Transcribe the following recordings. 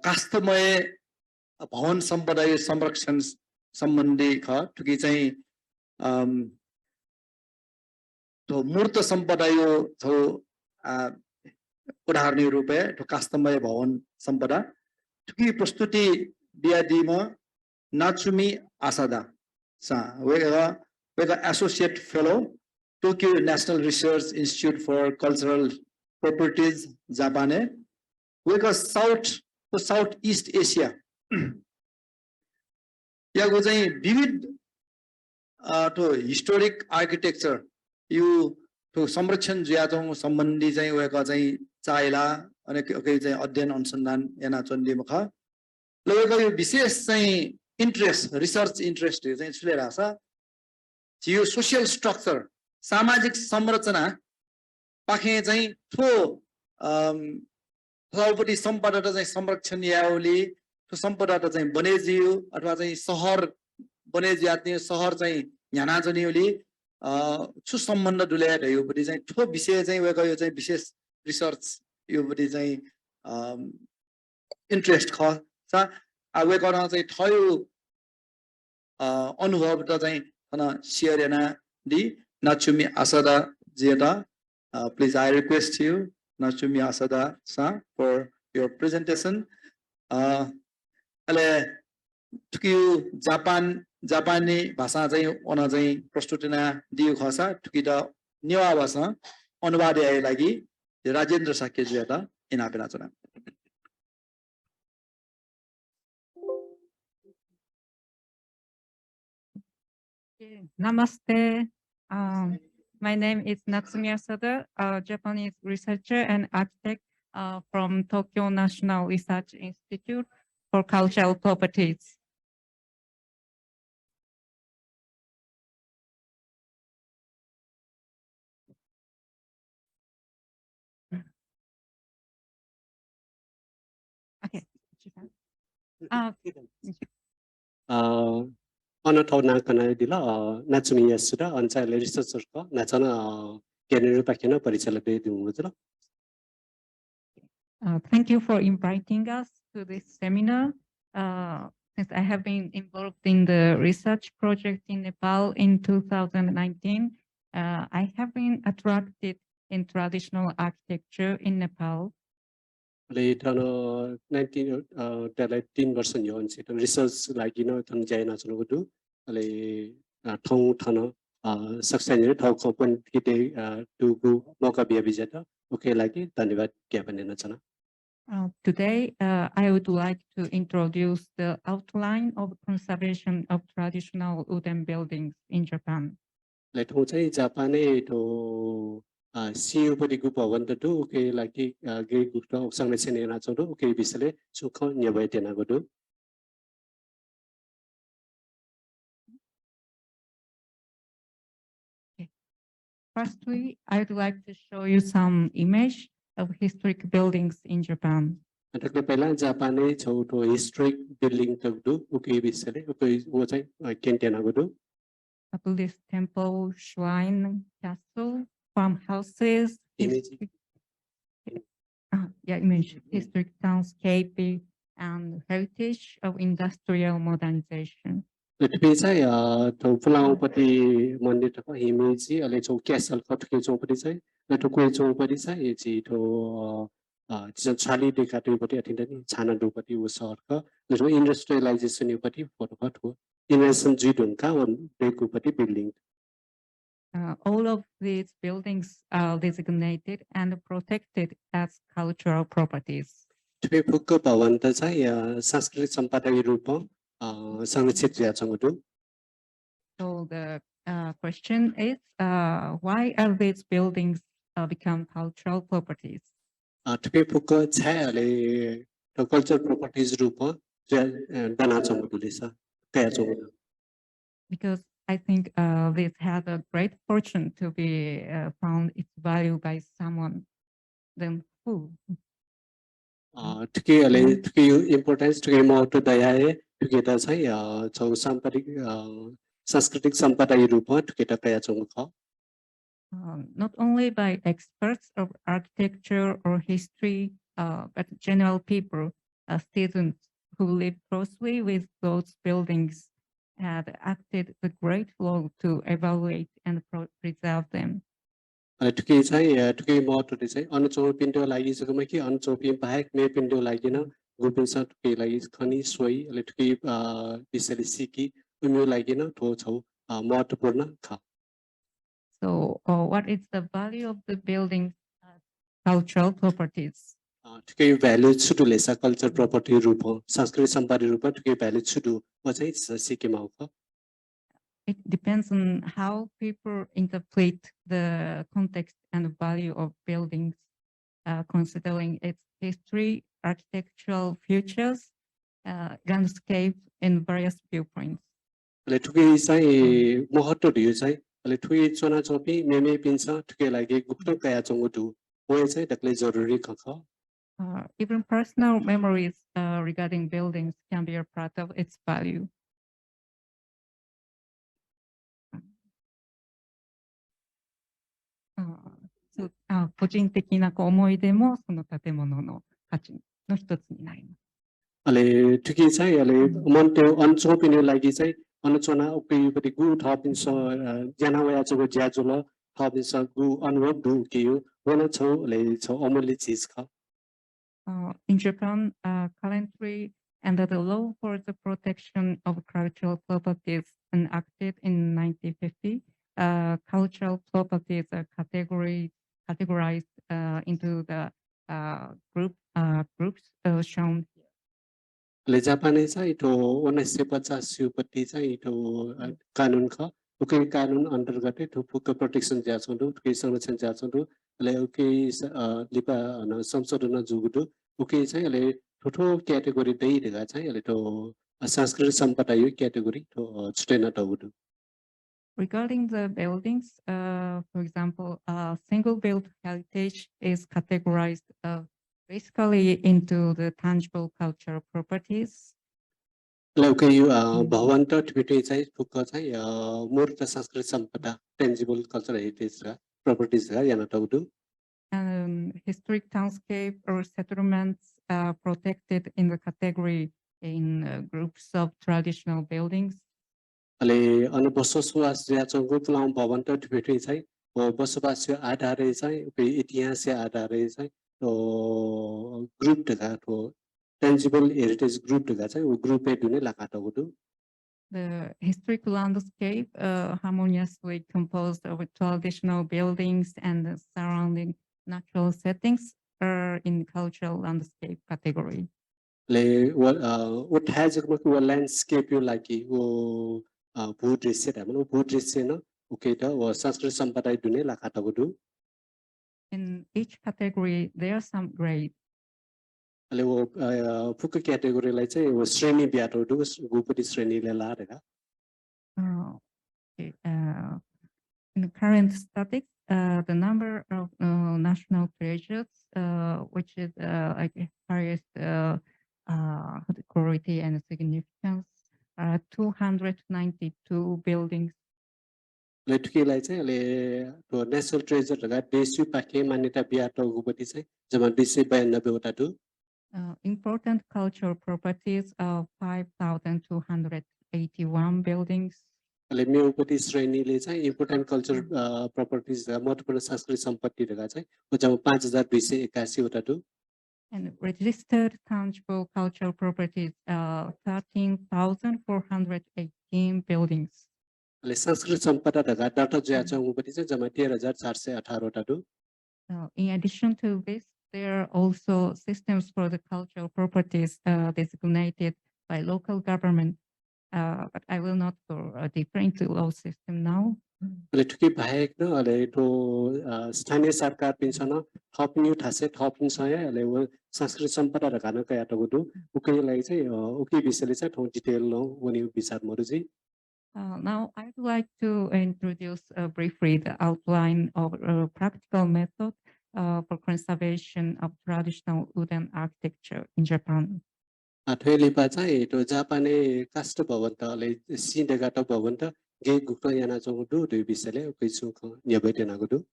काष्ठमय भवन सम्पदा यो संरक्षण सम्बन्धी ख ठुकी चाहिँ तो मूर्त सम्पदा यो थो उदाहरण रूपे तो काष्ठमय भवन सम्पदा ठुकी प्रस्तुति दियादिमा नात्सुमी आसादा सा वेगा associate fellow Tokyo National Research Institute for Cultural Properties Japan वेगा Southeast Asia याको चाहिँ विविध तो हिस्टोरिक आर्किटेक्चर यो तो संरक्षण ज्याजों सम्बन्धी चाहिँ वेगा चाहिँ चाइला अनि के चाहिँ अध्ययन अनुसन्धान याना चण्डी मुख लगेको यो विशेष चाहिँ इन्ट्रेस्ट रिसर्च इन्ट्रेस्ट चाहिँ छुलेर छ यो सोशल स्ट्रक्चर सामाजिक संरचना पाखे चाहिँ थो थोपटी सम्पदा चाहिँ संरक्षण यावली थो सम्पदा चाहिँ बनेजियो अथवा चाहिँ शहर बनेजियात्ने शहर चाहिँ याना जनियोली छु सम्बन्ध दुलेर यो पनि चाहिँ थो विषय चाहिँ वेको यो चाहिँ विशेष रिसर्च यो पनि चाहिँ इन्ट्रेस्ट ख छ वेको चाहिँ थयो अनुभव त चाहिँ हन शेयर याना the Natsumi Asada Jieta, please I request you, Natsumi Asada sa, for your presentation. Ale tukiu Japani bahasa चाहिँ ona चाहिँ प्रस्तुतिना दियो खसा तुकिदा नेवा भाषा अनुवाद आए लागि राजेन्द्र साक्य जिeta इनापेना चना. Namaste. My name is Natsumi Asada, a Japanese researcher and architect from Tokyo National Research Institute for Cultural Properties. Okay. Ono tauna kana dila Natsumi Asada ancha researcher ko nachana kenero pakena parichala be dumudra. Thank you for inviting us to this seminar. Since I have been involved in the research project in Nepal in 2019, I have been attracted in traditional architecture in Nepal. Later, 19 version yon sit research like thon jaina chalo do ale thong thana success thau open kite to go moka bia bijata okay like dhanyawad gyapan dina chana. Today, I would like to introduce the outline of conservation of traditional wooden buildings in Japan. Let me say Japan to see what the group of one to do, okay, like the great group of some machine okay, basically, so call nearby Tenagodo. Firstly, I would like to show you some image of historic buildings in Japan. And the Pela Japan to historic building to do, okay, basically, okay, what I can't Tenagodo. A Buddhist temple, shrine, castle, farmhouses, historic townscape, and heritage of industrial modernization. Let me say, to Pulang Pati Mandita Hiromichi, a little castle for Kizopati, let to Kizopati say, to Charlie de Catipati attended Chana Dupati was Sorka, little industrialization Pati for the Patu, invention Jidunka on Dekupati building. All of these buildings are designated and protected as cultural properties. To be put up one Sanskrit Sampata Rupa, Sanskrit. So the question is, why are these buildings become cultural properties? To be put up the cultural properties Rupa, because I think this has a great fortune to be found its value by someone. Then who? To give importance to game out to the to get us so somebody Sanskritic Sampata Rupa to get a pair not only by experts of architecture or history, but general people. students who live closely with those buildings had acted the great role to evaluate and preserve them. Tuki saya tuki mau tu saya anu coba pintu lagi sekarang ki anu coba baik me pintu lagi na gupin sa tuki lagi khani suai ale tuki bisa disiki umi lagi na tu coba mau tu purna kah. So what is the value of the building's cultural properties? Tuki value sudu lesa culture property rupa sanskrit sampari rupa tuki value sudu macam itu siki mau kah. It depends on how people interpret the context and value of buildings, considering its history, architectural features, landscape, and various viewpoints. Ale tuki saya mohoto dia saya ale tuki cona copi meme pinsa tuki lagi gupta kaya congo tu boleh saya dakle zaruri kah. Even personal memories regarding buildings can be a part of its value. So, 個人的な思い出もその建物の価値の一つになります。Ale tuki saya ale monte anco pini lagi saya anu cona upi pati gu thapin so jana waya coba jajula thapin so gu anwab du kiu wana coba ale coba omoli cheese kah. In Japan, currently, under the law for the protection of cultural properties enacted in 1950, cultural properties are categorized into the groups shown here. Le Japan saya itu wana sepaca supati saya itu kanun kah. Oke kanun अंतर्गत itu buka protection jasa tu, tuki संरक्षण jasa tu, le oke lipa संशोधन जुगु tu, oke saya le थोथो category dei dega saya le to संस्कृत संपदा यो category to sustain tahu tu. Regarding the buildings, for example, single built heritage is categorized basically into the tangible cultural properties. Le oke yo bhawan tu tibete saya buka saya murta संस्कृत संपदा tangible cultural heritage properties yang tahu tu. Historic townscape or settlements protected in the category in groups of traditional buildings. Ale anu bososwas dia conggo pulang bhawan tu tibete saya bosobas yo adare saya upi itias yo adare saya to group dega to tangible heritage group dega saya u group e dune laka tahu tu. The historic landscape harmoniously composed of traditional buildings and the surrounding natural settings are in cultural landscape category. Le what has a landscape you like wo boot reset amano boot reset no okay ta wo sanskrit sampada dune la kata bodu. In each category there are some grades. Le wo puka category lai chai wo shreni byato du gupati shreni le la rega. Okay. In the current statistics, the number of national treasures, which is like highest quality and significance, 292 buildings. Le tuki lai chai le to national treasure rega desu pake manita byato gupati chai jama disi 92 wata du. Important cultural properties of 5,281 buildings. Le me upati shreni le chai important culture properties multiple sanskrit sampatti rega chai wo jama 5281 wata du. And registered tangible cultural properties, 13,418 buildings. Le sanskrit sampada daga data jaya chang upati chai jama 13418 wata du. In addition to this, there are also systems for the cultural properties designated by local government, but I will not go deeper into those system now. Le tuki bahek no ale to स्थानीय सरकार पिन्छन थपिनु थासे थपिनु सय ale wo sanskrit sampada daga na kaya tagu du ukai lai chai ukai bisale chai thong detail no woni bisar moru ji. Now I would like to introduce briefly the outline of a practical method for conservation of traditional wooden architecture in Japan. Athweli pa chai to Japan cast bhavan ta le sin daga ta bhavan ta ge gukta yana chong du de bisale ukai chu kho nyabete na gudu.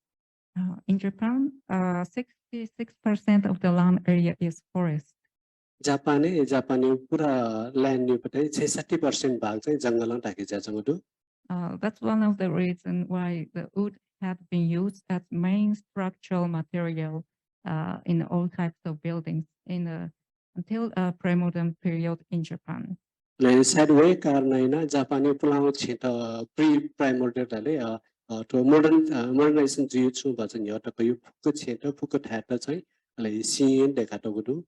In Japan, 66% of the land area is forest. जापानी पुरा land निपटे 66% भाग चाहिँ जंगलमा ढाकिन्छ जंगलहरु That's one of the reasons why the wood had been used as main structural material in all types of buildings until a pre-modern period in Japan. ले sideway कारनाइना जापानी पुलाउ छिट pre प्राइमोर्डियलले to modernization जिउ छु भन्छ नि अटक यो फुक छिट फुक ठाट चाहिँ ले सिन देखातो गुदु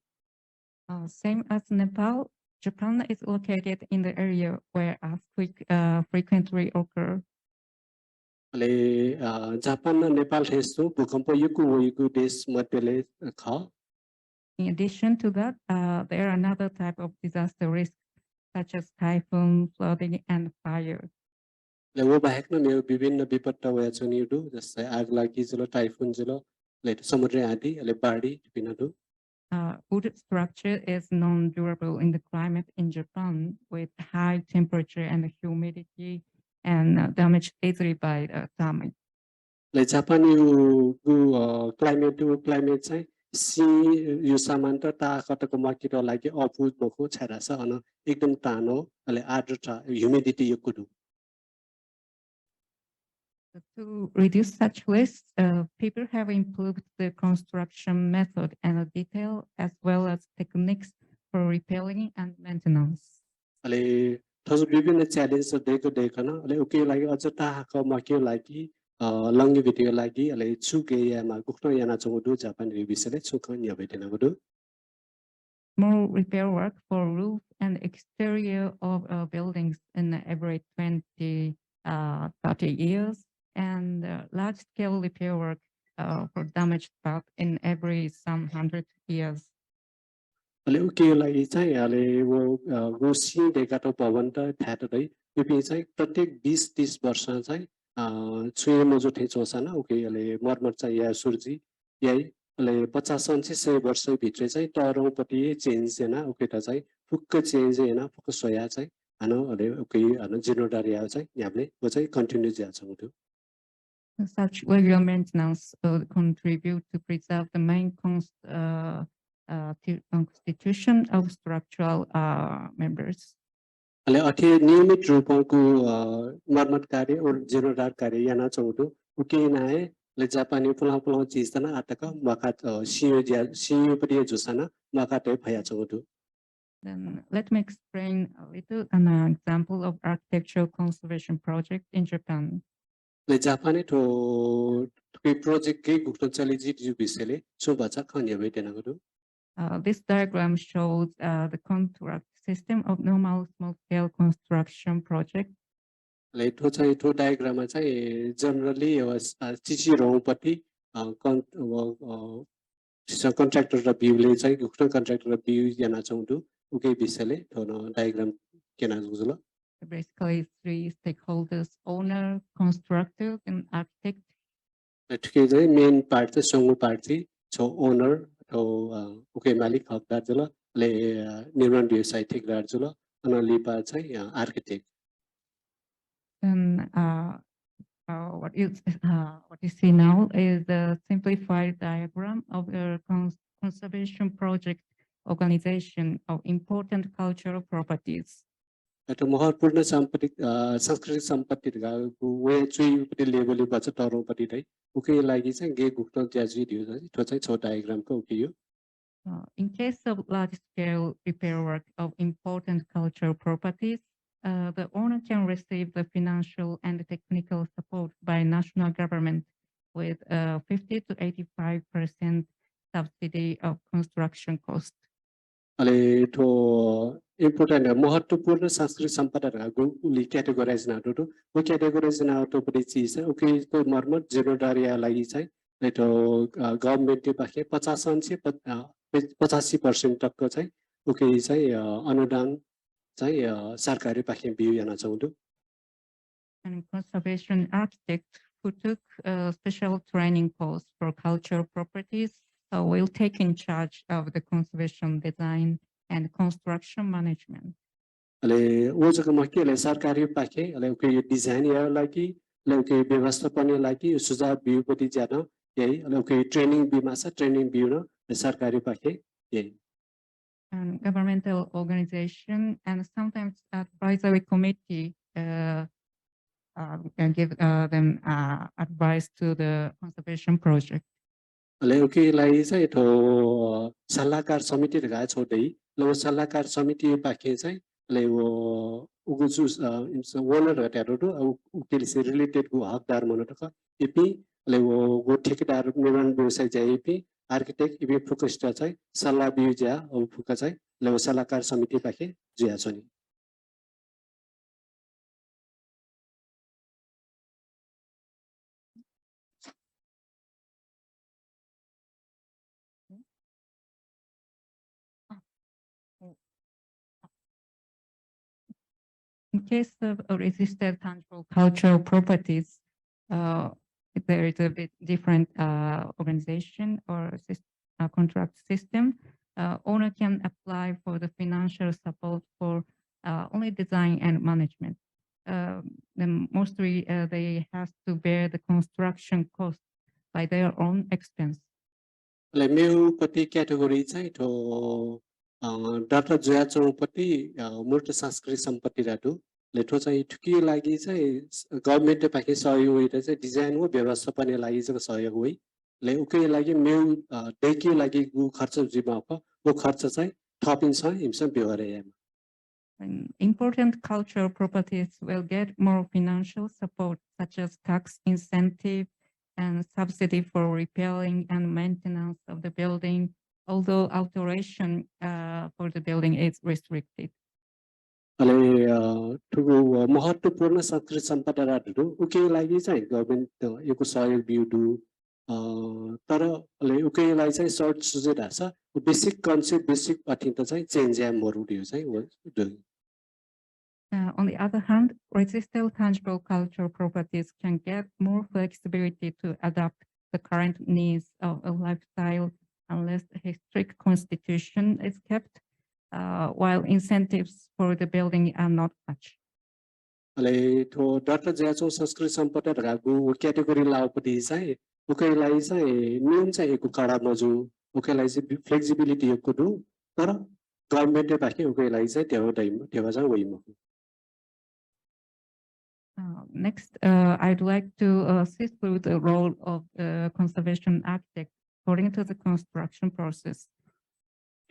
Same as Nepal, Japan is located in the area where earthquakes frequently occur. ले जापान र नेपाल देशको भूकम्प युको देश मध्यले ख In addition to that, there are another type of disaster risks such as typhoon, flooding, and fire. ले वो बाहेक न मेरो विभिन्न विपत्ता वया छनिडु जस्तै आग लागि जुल टाइफुन जुल ले समुद्र आदि ले बाढी पिनदु Wood structure is non-durable in the climate in Japan with high temperature and humidity and damaged easily by termites. ले जापान यो क्लाइमेट चाहिँ सी यो सामान्य ताकतको माकिरो लागि अफुज बखो छरास अन एकदम तानो ले आर्द्रता ह्युमिडिटी यो कुदु To reduce such risks, people have improved the construction method and detail as well as techniques for repairing and maintenance. ले थस विभिन्न च्यालेन्ज देखो देखन ले ओके लागि अझ ताको माकिरो लागि लंगी भिडियो लागि ले छुके यामा गुक्न याना चंगदु जापान रिभिसले छुकन यबेटेना गुदु More repair work for roof and exterior of buildings in every 20-30 years, and large-scale repair work for damaged parts in every some 100 years. ले ओके लागि चाहिँ ले वो गोसी देखातो भवन त थाटदै यो चाहिँ प्रत्येक 20-30 वर्ष चाहिँ छुए मजो ठेचोसन ओके ले मर्मत चाहिँ या सुर्जी यही ले 50-100 वर्ष भित्र चाहिँ टरौपति चेन्ज हैन ओके त चाहिँ फुक्क चेन्ज हैन फुक्क सोया चाहिँ हन ले ओके हन जिनोडारिया चाहिँ यहाँले वो चाहिँ कन्टिन्यू ज्या छ त्यो Such regular maintenance contribute to preserve the main constitution of structural members. ले अथे नियमित रूपको मर्मत कार्य और जिनोडार कार्य याना चौदो उके नाए ले जापानी पुला चीज तना आटक मकात सियो परि जुसना मकाते भया चौदो Then let me explain a little an example of architectural conservation project in Japan. ले जापानी तो के प्रोजेक्ट के गुक्तन चली जी जो बिसेले सो बचा खन्या बेटेना गदो This diagram shows the contract system of normal small-scale construction project. ले तो चाहिँ तो डायग्राममा चाहिँ जनरली चिची रोपति कन्ट्र्याक्टर र भ्यूले चाहिँ गुक्तन कन्ट्र्याक्टर र भ्यू याना चौदो उके बिसेले तो डायग्राम केना जुजुल Basically, three stakeholders: owner, constructor, and architect. ठिकै चाहिँ मेन पार्ट चाहिँ संगु पार्ट चाहिँ छ ओनर तो ओके मालिक हकदार जुल ले निर्माण व्यवसाय ठेकेदार जुल अनि लिपा चाहिँ architect Then what you see now is the simplified diagram of the conservation project organization of important cultural properties. तो महत्वपूर्ण सांस्कृतिक सम्पत्ति वे चुई लेभलले बच टरोपति दै उके लागि चाहिँ गे गुक्तन ज्याजु दियो त्यो चाहिँ छ डायग्राम को उके यो In case of large-scale repair work of important cultural properties, the owner can receive the financial and technical support by national government with 50 to 85% subsidy of construction cost. अले तो इम्पोर्टेन्ट महत्वपूर्ण सांस्कृतिक सम्पदाहरुको उले क्याटेगोराइज नाटो वो categorise NATO पनि चीज है okay को मर्मत जिरोडारिया लागि चाहिँ तो गभर्नमेन्टले पाखे 85% तकको चाहिँ ओके चाहिँ अनुदान चाहिँ सरकारी पाखे बिउ याना चाउँदो And conservation architect who took special training course for cultural properties will take in charge of the conservation design and construction management. अले वो जगह के ले सरकारी पाखे अले ओके यो डिजाइन या लागि ले ओके व्यवस्थापन लागि सुझाव बिउ पति ज्यादा यही अले ओके ट्रेनिङ बिमा छ ट्रेनिङ बिउ न सरकारी पाखे यही and governmental organization, and sometimes advisory committee can give them advice to the conservation project. लेउकेलाई चाहिँ त्यो सल्लाहकार समिति रगा छोडै लो सल्लाहकार समिति बाके चाहिँ ले वो उगुजु ओनर हटारो उकेले से रिलेटेड गु हकदार मनटक एपी ले वो गो ठेकेदार निर्माण व्यवसाय चाहिँ एपी आर्किटेक्ट इबे प्रकोष्ठ चाहिँ सल्लाह बिउज्या अब फुका चाहिँ ले सल्लाहकार समिति बाके जुया छ नि In case of resisted tangible cultural properties, there is a bit different organization or contract system. Owner can apply for the financial support for only design and management. Then mostly they have to bear the construction cost by their own expense. ले मेउ पति category चाहिँ त्यो data जुया चौपति मूर्त सांस्कृतिक सम्पत्ति राटु लेठो चाहिँ ठुकी लागि चाहिँ गभर्नमेन्टले पाके सहयोग होइन चाहिँ डिजाइन हो व्यवस्थापन लागि चाहिँ सहयोग होइ ले उके लागि मेउ डेकी लागि गु खर्च जिम्माको वो खर्च चाहिँ थपिन्छ हिमसँग व्यवहार यामा Important cultural properties will get more financial support, such as tax incentive and subsidy for repairing and maintenance of the building, although alteration for the building is restricted. अले ठुलो महत्त्वपूर्ण सांस्कृतिक सम्पदा राटु उके लागि चाहिँ गभर्नमेन्ट यो सहयोग बिउडु तर अले उके लागि चाहिँ सर्ट सुजेट आछ बेसिक कन्सेप्ट बेसिक अथिन्त चाहिँ चेन्ज या मरुडियो चाहिँ हो On the other hand, resisted tangible cultural properties can get more flexibility to adapt the current needs of a lifestyle unless a strict constitution is kept, while incentives for the building are not much. अले तो data ज्याचो संस्कृत सम्पदा रगागु category लाउपति चाहिँ उकैलाई चाहिँ नियम चाहिँ एक कडा मजु उकैलाई चाहिँ फ्लेक्सिबिलिटी एक दु तर गभर्नमेन्टले बाके उकैलाई चाहिँ तेवा चाहिँ वइम Next, I'd like to see through the role of the conservation architect according to the construction process.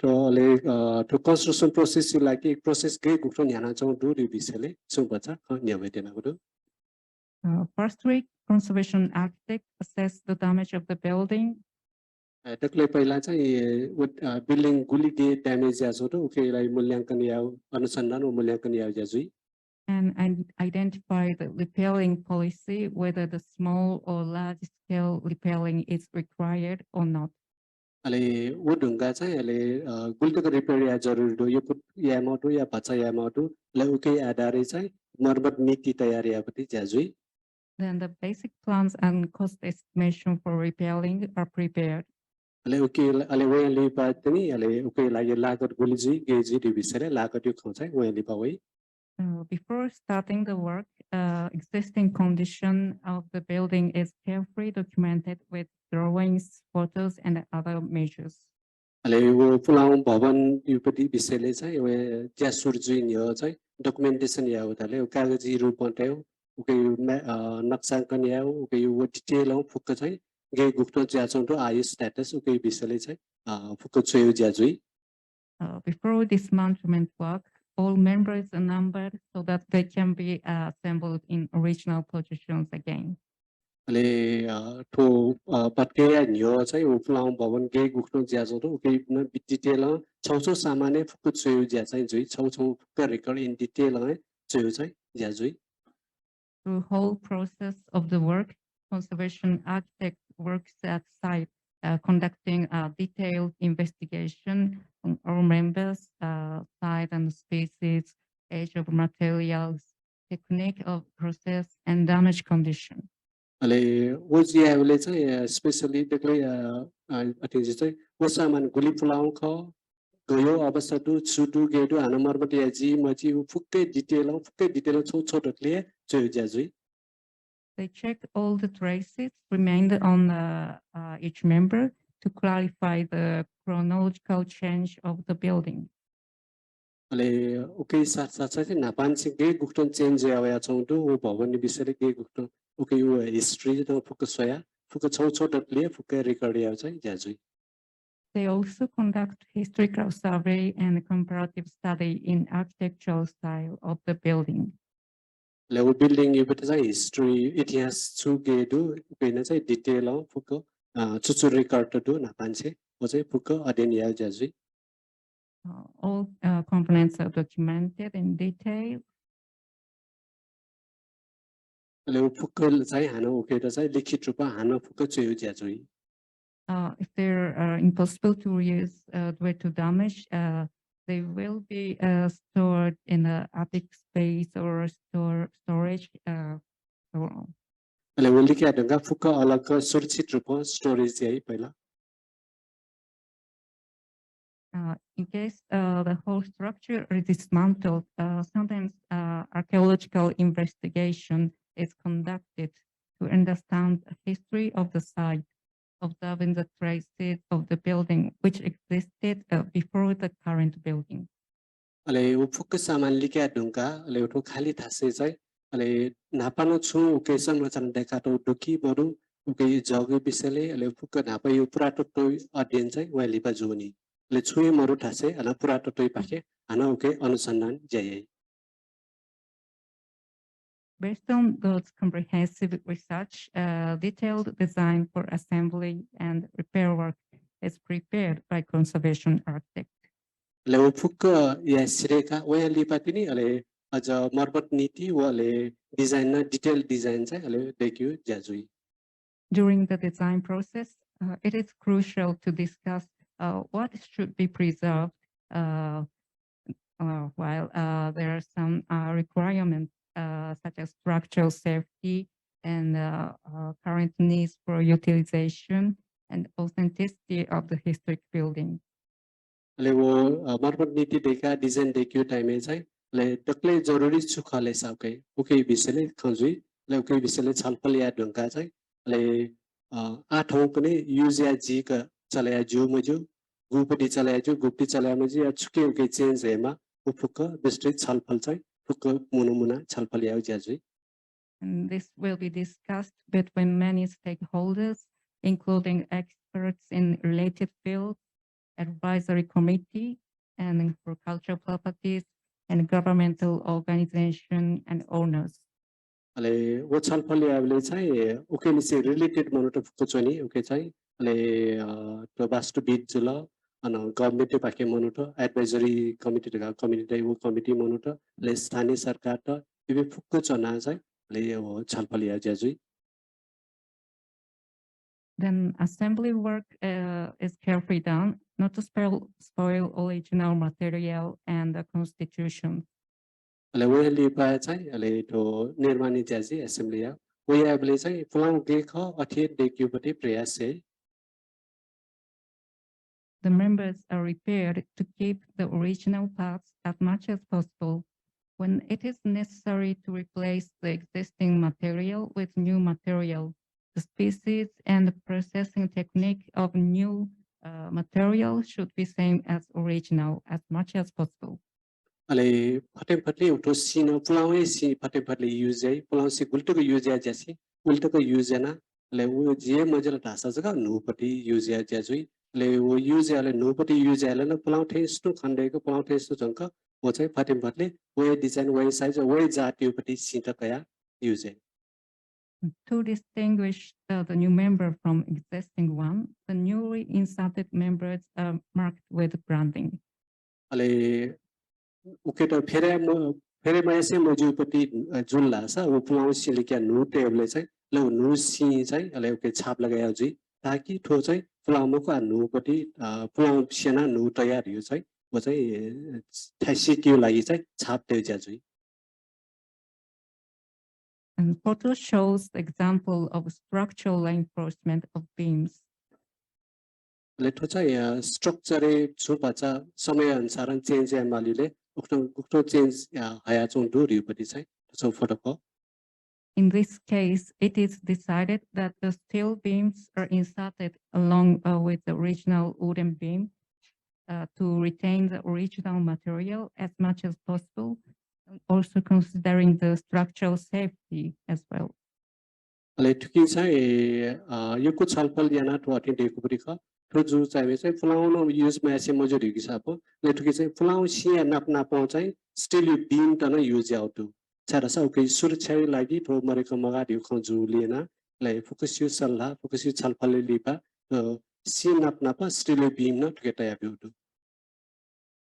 To construction process you like process gay gukron yana chong do visele so bacha nyawetena gudu. Firstly, conservation architect assess the damage of the building. Takle पहिला चाहिँ building guli ge damage ya so to ukelai mulyankan yaw anusandan mulyankan yaw jazui. And identify the repairing policy, whether the small or large scale repairing is required or not. अले वो ढुंगा चाहिँ अले गुल्टको repair या जरुरी दो यो या मोटो या बच्चा या मोटो ले उके आधारले चाहिँ मर्मत नीति तयारी आपति जाजुई. Then the basic plans and cost estimation for repairing are prepared. अले उके अले वेले पातनी अले उके लागि लागत गुलिजी गेजी दिबिसरे लागत यो खौँ वेले पावै. Before starting the work, existing condition of the building is carefully documented with drawings, photos, and other measures. अले वो पुलाउ भवन युपति विषयले चाहिँ वे ज्या सुरजुइन यो चाहिँ डकुमेन्टेसन या होताले कागजी रूपमा त्यो उके नक्साङ्कन या उके वो डिटेल हो फुक्क चाहिँ गे गुप्त ज्याचों तो आयु स्टेटस उके विषयले चाहिँ फुक्क चोयो ज्याजुई. Before dismantlement work, all members are numbered so that they can be assembled in original positions again. अले तो पत्ते न्यो चाहिँ उपलाउ भवन गे गुक्नो ज्याजो तो उके न डिटेल छौछौ सामान्य फुक्क चोयो ज्या चाहिँ जुई छौछौ फुक्क रेकर्ड इन डिटेल है चोयो चाहिँ ज्याजुई. Through whole process of the work, conservation architect works at site, conducting a detailed investigation on all members, size and species, age of materials, technique of process, and damage condition. अले वो ज्याले चाहिँ specially देखले अतिजि चाहिँ वो सामान गुली पुलाउ ख गयो अवस्था दु छुटु गेडु हाना मर्मत याजी मची फुक्कै डिटेल छौ छोटले चोयो ज्याजुई. They check all the traces remained on each member to clarify the chronological change of the building. Ale okay साथसाथै नापानसिङ के गुक्टन चेन्ज आया छौं दु भवन विषयले के गुक्टन okay यो हिस्ट्री त फोकस होया फोकस छौ छौ डटले फोकस रेकर्ड या चाहिँ ज्याजुई They also conduct historical survey and comparative study in architectural style of the building. ले वो बिल्डिङ यो बट चाहिँ हिस्ट्री इतिहास छु के दु पेन चाहिँ डिटेल हो फोकस चुचु रेकर्ड दु नापानसे वो चाहिँ फोकस अध्ययन या ज्याजुई All components are documented in detail. ले वो फोकस चाहिँ हाना ओके त चाहिँ लिखित रूपमा हाना फोकस चाहिँ ज्याजुई If they're impossible to reuse due to damage, they will be stored in the attic space or storage. ले वो लिखे ढंगा फोकस अलग सुरक्षित रूपमा स्टोरेज यही पहिला In case the whole structure is dismantled, sometimes archaeological investigation is conducted to understand the history of the site, observing the traces of the building which existed before the current building. ले वो focus सामान लिखे ढंगा ले वो खाली थासे चाहिँ ले नापानो छु ओके संरचना देखा तो दुखी बरु ओके जगे विषयले ले फोकस नापा यो पुरातत्व अध्ययन चाहिँ वा लिपा जुनी ले छुए मरु थासे अला पुरातत्व पाके हाना ओके अनुसन्धान जय Based on those comprehensive research, detailed design for assembly and repair work is prepared by conservation architect. ले वो फोकस या सिरेका वा लिपा तिनी अले अझ मर्मत नीति वा ले डिजाइन न डिटेल डिजाइन चाहिँ अले देखियो ज्याजुई During the design process, it is crucial to discuss what should be preserved while there are some requirements such as structural safety and current needs for utilization and authenticity of the historic building. ले वो मर्मत नीति देखा design देखियो time चाहिँ ले टक्ले जरुरी छु खले साकै ओके विषयले खजुई ले ओके विषयले छलफल या ढंगा चाहिँ ले आठौं पनि युज या जी का चलाया जो मजो गुपटी चलाया जो गुप्ती चलाया मजो या छुके ओके चेन्ज हेमा वो फुक विस्तृत छलफल चाहिँ फुक मुना छलफल या ज्याजुई And this will be discussed between many stakeholders, including experts in related fields, advisory committee, and for cultural properties, and governmental organization and owners. अले वो छलफल याले चाहिँ ओके निसे रिलेटेड मोनोटो फुकुचोनी ओके चाहिँ अले तो वास्तुविद जुल अन गभर्नमेन्ट पाके मोनोटो एडभाइजरी कमिटी का कमिटी वो कमिटी मोनोटो ले स्थानीय सरकार त इबे फुकुचोना चाहिँ ले वो छलफल या ज्याजुई Then assembly work is carefully done, not to spoil original material and the constitution. अले वो लिपा चाहिँ अले तो निर्माणी ज्याजी असेम्बली या वो याबले चाहिँ फलाउ देख अथे देखियोपटि प्रयास है The members are prepared to keep the original parts as much as possible. When it is necessary to replace the existing material with new material, the species and the processing technique of new material should be same as original as much as possible. अले फटे उठो seen फलाउ C फटे use है फलाउ C उल्टो को use है जैसे उल्टो को यूज है ना अले वो जे मजल ढासा जगह नूपटी यूज है जैसे ले वो यूज है अले नूपटी यूज है ना फलाउ टेस्ट तो खंडे को फलाउ टेस्ट तो जंका वो चाहिँ फटे वो डिजाइन वो साइज वो जाति उपटी सीता कया यूज है To distinguish the new member from existing one, the newly inserted members are marked with branding. अले उके तो फेरे मैं से मजुपति जुन लासा वो फलाउ सी लेके नु टेबल चाहिँ लो नु सी चाहिँ अले उके छाप लगाया जी ताकि ठो चाहिँ फलाउ को नुपति फलाउ सेना नु तयार यो चाहिँ वो चाहिँ थासी क्यू लागि चाहिँ छाप they जाजुई And photo shows the example of structural reinforcement of beams. ले ठो चाहिँ स्ट्रक्चर छुपाचा समय अनुसार चेन्ज या मालिले उक्तो चेन्ज आया चों दूरीपति चाहिँ so photo In this case, it is decided that the steel beams are inserted along with the original wooden beam to retain the original material as much as possible, also considering the structural safety as well. ले ठुकी चाहिँ यो को छलफल याना तो अटेन्डेको पनि ख तो जो चाहिँ फलाउन युजमा एसे मजुरी हिसाब ले ठुकी चाहिँ फलाउ सिया नाप्ना पाउँछ स्टिल यो बीम त न युज आउट छाडा ओके सुरक्षा लागि तो मरेको मगाडी खजु लिएना ले फोकस यो सल्लाह फोकस यो छलफल लिपा सी नाप्ना पा स्टिल यो बीम न ठुकेटा याबिउटु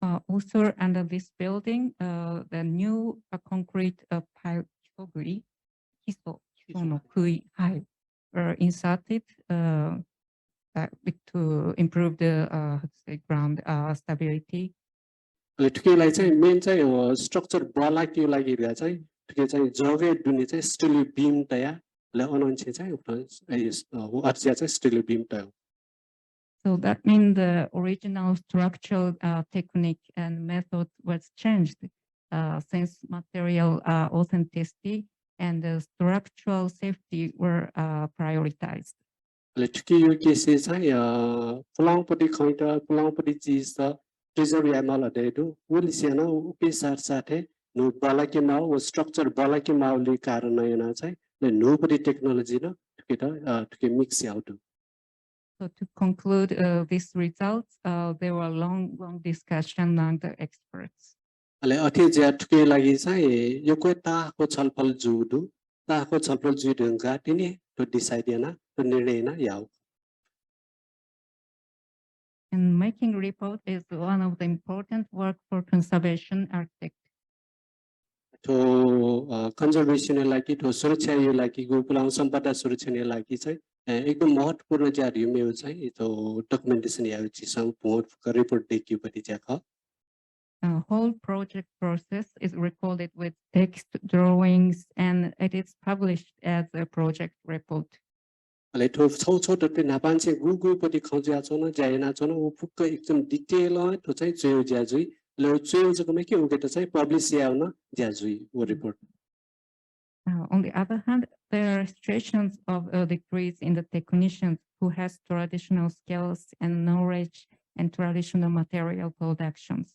Also under this building, the new concrete pile were inserted to improve the ground stability. ले ठुकीलाई चाहिँ मेन चाहिँ स्ट्रक्चर बला के लागि रा चाहिँ ठुके चाहिँ जगे दुने चाहिँ स्टिल बीम तया ले अनन्छ चाहिँ हो अर्जिया चाहिँ स्टिल बीम तया So that means the original structural technique and method was changed since material authenticity and the structural safety were prioritized. ले ठुकी यो केसे चाहिँ फलाङपट्टि खैटा फलाङपट्टि चीज त प्रिजर्भ यामल अडेदु उलिसियाना उपे साथ साथे नो बला के माउ वो स्ट्रक्चर बला के माउले कारण yana चाहिँ ले नोपट्टि टेक्नोलोजी न ठुके mix out So to conclude these results, there were long discussion among the experts. अले अथे ज्या ठुके लागि चाहिँ यो कोइ ताको छलफल जुदु ताको छलफल जुदुंगा तिनी तो डिसाइड याना तो निर्णय ना याउ And making report is one of the important work for conservation architect. तो कंजर्वेशन लागि तो सुरक्षा यो लागि गोपुलाउ सम्पदा सुरक्षा ने लागि चाहिँ एकदम महत्त्वपूर्ण ज्यारियो मेरो चाहिँ तो डकुमेन्टेसन याउ चिसङ पोर्ट रिपोर्ट देखियो पति ज्याख Whole project process is recorded with text, drawings, and it is published as a project report. अले तो छोटो ते नापान चाहिँ गुगु पति खज्या छ न जायना छ न उ फुक्क एकदम डिटेल तो चाहिँ चाहिँ ज्याजुई ल चाहिँ जको के उके त चाहिँ पब्लिश याउन ज्याजुई वो report On the other hand, there are restrictions of decrease in the technicians who has traditional skills and knowledge and traditional material productions.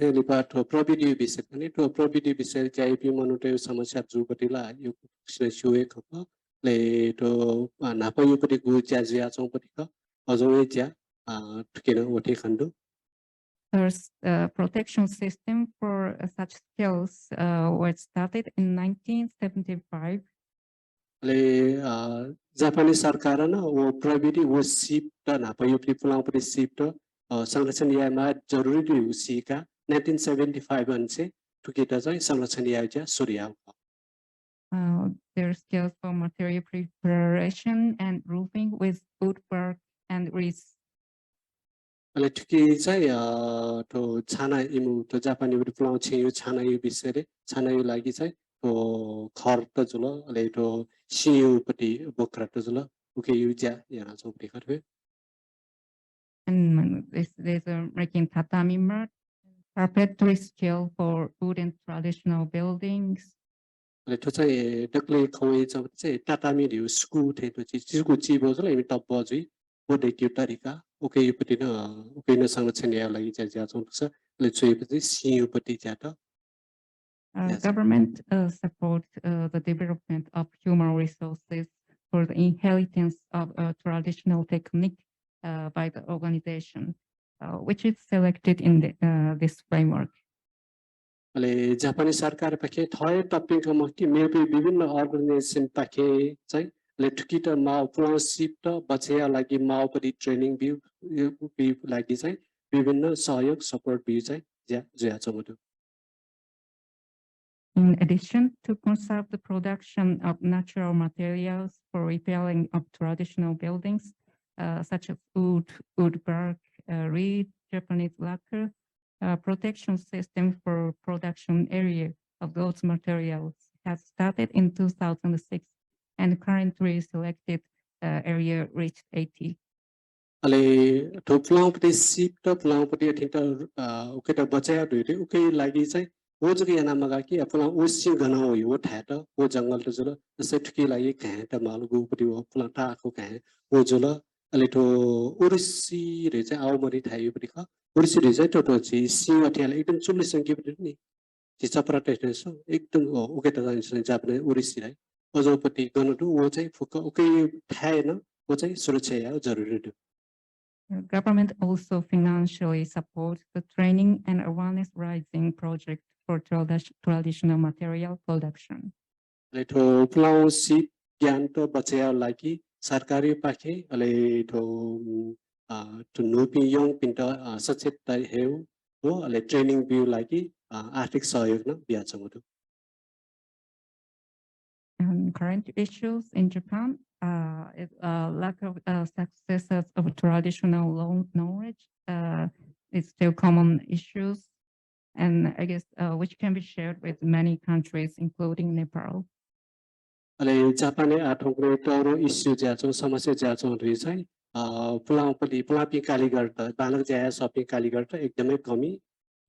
really part to property visit and to property visit JP monitor समस्या जुपटिला यो सुए खप ले तो नापा यो पति गु ज्याजिया चौ पति क अजोए ज्या ठकेन ओठे खण्डु There's a protection system for such skills was started in 1975. ले जापानी सरकार न वो प्रविधि वो सिप त नापा यो पिपलाउ पति सिप त संरक्षण यामा जरुरी उसीका 1975 अनसे ठुकेटा चाहिँ संरक्षण या ज्या सूर्य Their skills for material preparation and roofing with woodwork and reeds. ले ठुकी चाहिँ तो छाना इमु तो जापानी पिपलाउ छ यो छाना यो विषयले छाना यो लागि चाहिँ तो खर त जुल ले तो सियु पति बोक्रा त जुल उके यो ज्या याना चौपटी खर्बे And there's a making tatami mat, carpentry skill for wooden traditional buildings. ले तो चाहिँ डक्ले खवे चाहिँ तातामी दिउ स्कु थे तो चिजको चिबो जले इमि टप बजि बोडे क्यु तरिका ओके यो पति न ओके न संरक्षण या लागि चाहिँ ज्या चौं छ ले चाहिँ पति सियु पति ज्या त Government supports the development of human resources for the inheritance of a traditional technique by the organization, which is selected in this framework. ले जापानी सरकार पखे थय टपिङ कम कि मेबी विभिन्न अर्गनाइजेसन पखे चाहिँ ले ठुकीटा माउ प्लान सिप त बचेया लागि माउ परि ट्रेनिङ बिउ लागि चाहिँ विभिन्न सहयोग सपोर्ट बिउ चाहिँ ज्या ज्या चमदु In addition, to conserve the production of natural materials for repairing of traditional buildings, such as woodwork, reed, Japanese lacquer, protection system for production area of those materials has started in 2006 and currently selected area reached 80. Ale to plant सिप त प्लाउपटी अथिन्त उकेटा बचाया दुइटे उके लागि चाहिँ वो जगे याना मगा कि अपना उसी गना हो यो ठ्याट वो जंगल त जुल जसै ठुकी लागि कहे त माल गुपटी वो प्लाटा आको कहे वो जुल Alito Urisi Reza Aumari Tayubrika, Urisi Rezato Tochi, see what Yell, Eden Sulis and give it me. It's a protestant, so Eden or Ugeta in Japan, Urisi. Ozopati gonna do what I forgot. Okay, Tayana, what I Surachea, Zarudu. The government also financially supports the training and awareness raising project for traditional material production. Leto Plow Sip Yanto Batea Laki, Sarkari Pake, Aleto to Nupi Young Pinto, such a Hill, or a training view like Arctic soil, no, Biasamoto. Current issues in Japan is lack of successes of traditional knowledge. It's still common issues, and I guess which can be shared with many countries, including Nepal. Ale Japan atongre toro issue jacho samasya jacho risai pulang pelapi kaligarta balak jaya shopping kaligarta ekdamai kami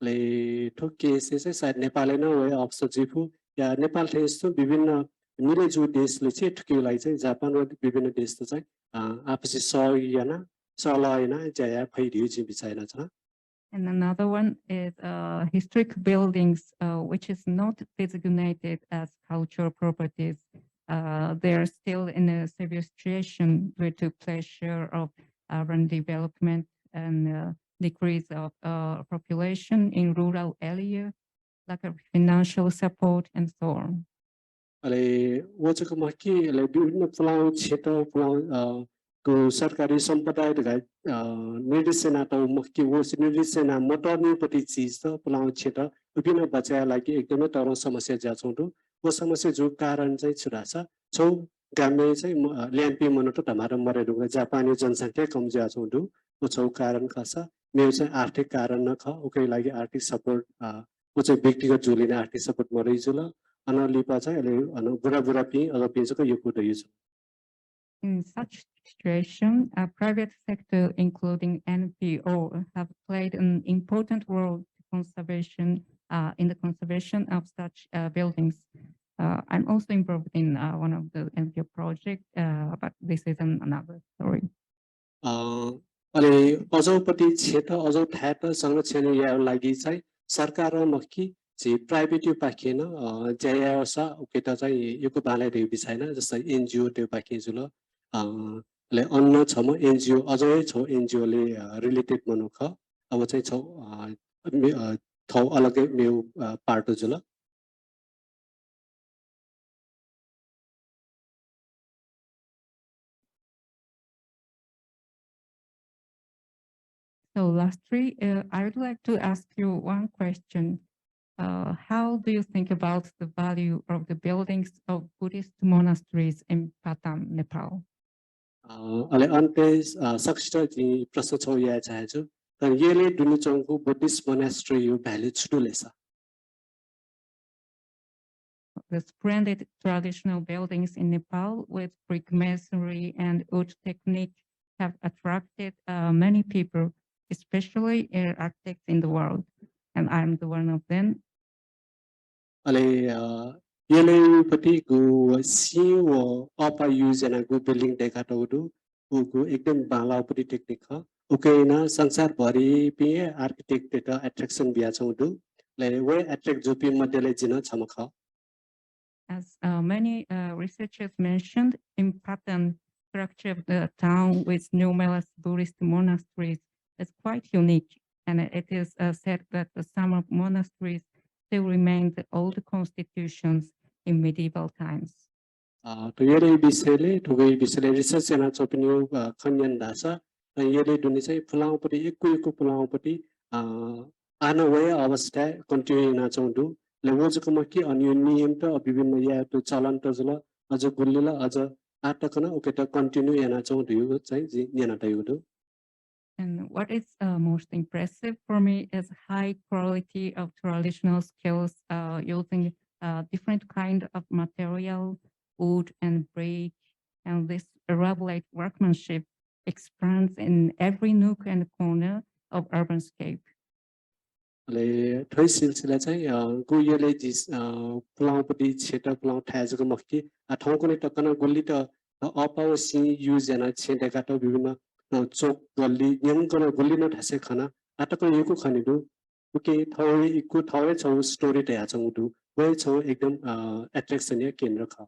le to cases सायद नेपाल नै हो अफसर जिफु या नेपाल थे यस्तो विभिन्न मिलेजु देशले चाहिँ ठुकीलाई चाहिँ Japan र विभिन्न देशले चाहिँ आपसी सहयोग जया फैदियो चाहिँ बिचाइना छ. And another one is historic buildings, which is not designated as cultural properties. They are still in a severe situation due to pressure of urban development and decrease of population in rural area, lack of financial support, and so on. Ale wajako maki ale विभिन्न पुलाउ क्षेत्र पुलाउ को सरकारी सम्पदा देखाइ निर्देशना त मकी वो निर्देशना मटर्ने पति चीज त पुलाउ क्षेत्र विभिन्न बच्चा लागि एकदमै तरो समस्या जाछौं दु वो समस्या जो कारण चाहिँ छुरा छ छौ गामे चाहिँ ल्याम्पी मनोट धमार मरे दुगा जापानी जनसंख्या कम जाछौं दु वो छौ कारण खस मेरो चाहिँ आर्थिक कारण न ख ओकै लागि आर्थिक सपोर्ट वो चाहिँ व्यक्तिगत जुलिने आर्थिक सपोर्ट मरै जुल अनलिपा चाहिँ अहिले बुढा पि अझ पेजको यो कुरो यो छ. In such situation, a private sector, including NPO, have played an important role in the conservation of such buildings. I'm also involved in one of the NPO projects, but this is another story. अहिले अझौपट्टि क्षेत्र अझौ ठाट संरक्षण या लागि चाहिँ सरकार र मक्की चाहिँ प्राइभेट यो पाखेन जयासा उकेता चाहिँ योको बाले देउ बिसाइन जस्तै एनजीओ त्यो पाखे जुल ले अन्न छ म एनजीओ अझै छ एनजीओ ले रिलेटेड मनुख अब चाहिँ छ थौ अलगै मेउ पार्ट जुल. So lastly, I would like to ask you one question. How do you think about the value of the buildings of Buddhist monasteries in Patan, Nepal? अहिले अन्ते सक्ष्ट जी प्रश्न छ या चाहेछु तर यसले दुनिचौको बुद्धिस्ट मोनास्ट्री यो value छुटुलेछ. The splendid traditional buildings in Nepal with brick masonry and wood technique have attracted many people, especially architects in the world, and I'm the one of them. अहिले यसले पति गु सिओ अपा युजना गु building देखाटौडु गु एकदम बालापति technique ह उकेना संसार भरि पि आर्किटेक्ट त एट्र्याक्सन बिया छौडु ले वे एट्र्याक्ट जुपि मध्यले जिन छमख. As many researchers mentioned, in Patan, structure of the town with numerous Buddhist monasteries is quite unique, and it is said that some of monasteries still remain the old constitutions in medieval times. तो यसले विषयले ठुकै विषयले research गर्न चोपिन्यो खन्यन दासा यसले दुनी चाहिँ फुलाउपट्टि एकको फुलाउपट्टि आना वे अवस्था कन्टिन्यू न चौडु ले वजको मकी अन्य नियम त विभिन्न या त चलन त जुल अझ गुल्लिला अझ आटकन ओके त कन्टिन्यू याना चौडु चाहिँ याना तयुदु. And what is most impressive for me is high quality of traditional skills using different kind of material, wood and brick, and this elaborate workmanship expands in every nook and corner of urbanscape. ले ठोइ सिलसिला चाहिँ गुयले जिस पुलाउपट्टि क्षेत्र पुलाउ ठाजको मक्की ठाउँको नै टक्कन गुल्ली त अपावसी युज जना छेडेका त विभिन्न नो चोक गल्ली यंग करो गल्ली न ठसे खाना आता को एको खाने दो ओके थावे इको थावे छौ स्टोरी तया छौ दु वे छौ एकदम एट्रैक्शन या केंद्र खा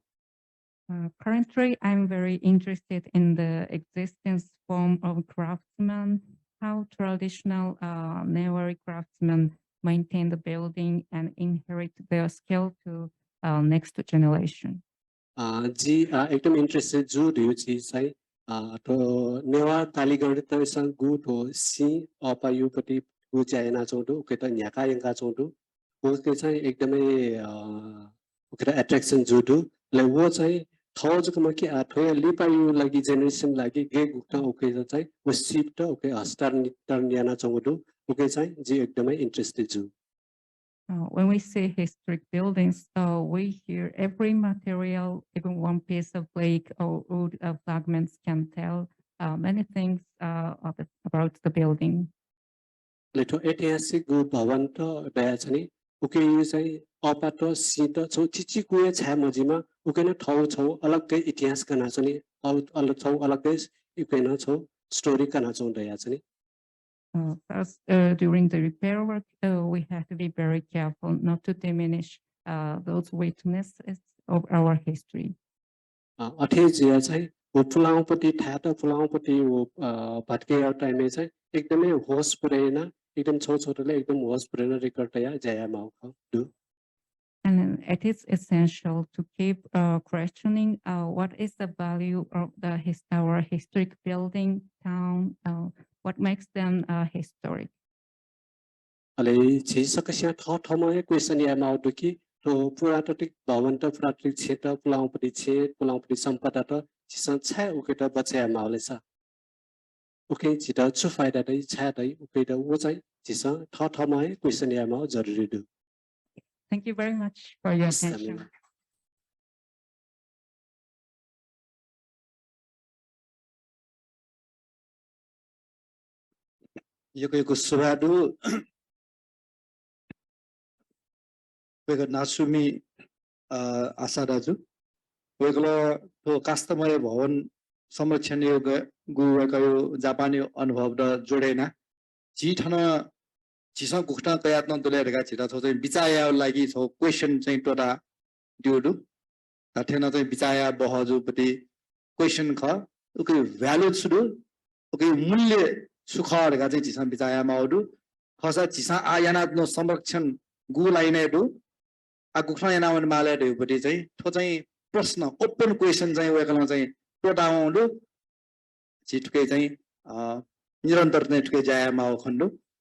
Currently, I'm very interested in the existence form of craftsmen, how traditional Newari craftsmen maintain the building and inherit their skill to next generation. जी एकदम इंटरेस्टेड जो दियो चीज है तो नेवा तालीगढ़ तो संग गु तो सी अपायु पति गु जायना चोदु के तो न्याका यंगा चोदु वो के चाहिँ एकदमै ओके एट्रैक्शन जुदु ले वो चाहिँ थौ जो कम के आथो लिपायु लागि जेनेरेशन लागि गे गुक्ता ओके चाहिँ वो सिप त ओके हस्तार टर्न याना चोदु ओके चाहिँ जी एकदमै इंटरेस्टेड जु When we say historic buildings, we hear every material, even one piece of flake or wood fragments can tell many things about the building. लेटो ऐतिहासिक गु भवन त दया छनी उके यो चाहिँ अपातो सित छौ चिची कुए छ मजिमा उके न ठौ छौ अलग्गै इतिहास कना छनी अलग छौ अलग्गै उके न छौ स्टोरी कना छौ दया छनी First, during the repair work, we have to be very careful not to diminish those witnesses of our history. अथे जिया चाहिँ वो फुलाउपति थाता फुलाउपति वो भटके टाइमले चाहिँ एकदमै होस पुरेन एकदम छोटोले एकदम होस पुरेन रेकर्ड तया जया माउ दु And it is essential to keep questioning what is the value of our historic building, town, what makes them historic. अले छिसकसिया थ थमा क्वेशन या माउ दुकी तो पुरातात्विक भवन त पुरातात्विक क्षेत्र पुलाउपति सम्पदा त छिसन छ उके त बचाया माउले छ उके छिटा छु फाइदा दै छ दै उके त वो चाहिँ छिस थ थमा क्वेशन या माउ जरुरी दु Thank you very much for your attention. यो सुबादु वेग नासुमी आसादा जु वेगलो तो कास्तमय भवन संरक्षण योग गुवेकयो जापानी अनुभव द जोडेना जी ठन जिसा गुखना तयात्न दोलेरगा छिटा छ चाहिँ बिचाया लागि छ क्वेशन चाहिँ टोटा दिउदु ताथेन चाहिँ बिचाया बहजुपति क्वेशन ख ओके भ्यालु छुदु ओके मूल्य सुखरगा चाहिँ जिसा बिचाया माउदु खसा जिसा आयाना नो संरक्षण गुलाई नै दु आ गुखना यानावन माले देउपति चाहिँ थो चाहिँ प्रश्न ओपन क्वेशन चाहिँ वेकला चाहिँ टोटाउदु छिटके चाहिँ निरन्तर नै ठके जाया माउ खण्डु